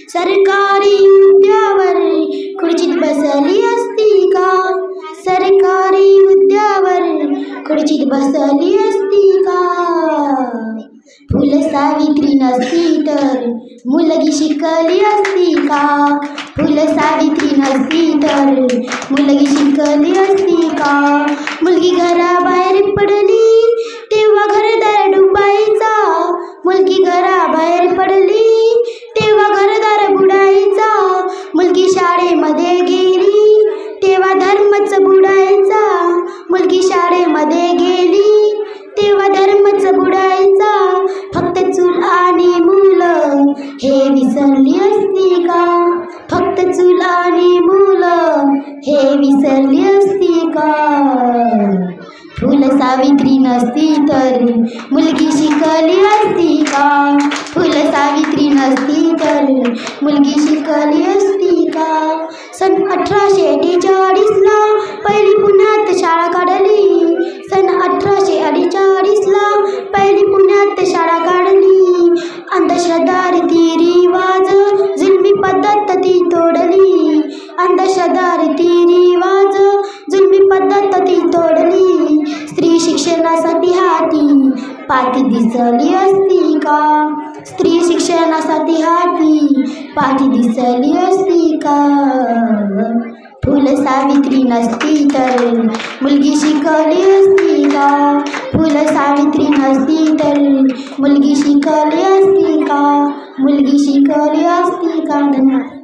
सरकारी हुद्द्यावर खुर्चीत बसली असती का? सरकारी हुद्द्यावर खुर्चीत बसली असती का? फुले सावित्री नसती तर मुलगी शिकली असती का? फुले सावित्री नसती तर मुलगी शिकली असती का? मुलगी घराबाहेर पडली तेव्हा घरदार डुबायचा. मुलगी घराबाहेर पडली तेव्हा घरदार बुडायचा. मुलगी शाळेमध्ये गेली तेव्हा धर्मच बुडायचा. मुलगी शाळेमध्ये गेली तेव्हा धर्मच बुडायचा. फक्त चूल आणि मुलं हे विसरली असती का? फक्त चूल आणि मुलं हे विसरली असती का? फुले सावित्री नसती तर मुलगी शिकली असती का? फुले सावित्री नसती तर मुलगी शिकली असती का? सन 1848ला पहिली पुण्यात शाळा काढली. सन 1848ला पहिली पुण्यात शाळा काढली. अंधश्रद्धा रीतिरिवाज जुलमी पद्धत ती तोडली. अंधश्रद्धा रीतिरिवाज जुलमी पद्धत ती तोडली. स्त्री शिक्षणासाठी हाती पाठी दिसली असती का? स्त्री शिक्षणासाठी हाती पाठी दिसली असती का? फुले सावित्री नसती तर मुलगी शिकली असती का? फुले सावित्री नसती तर मुलगी शिकली असती का? मुलगी शिकली असती का? धन्यवाद.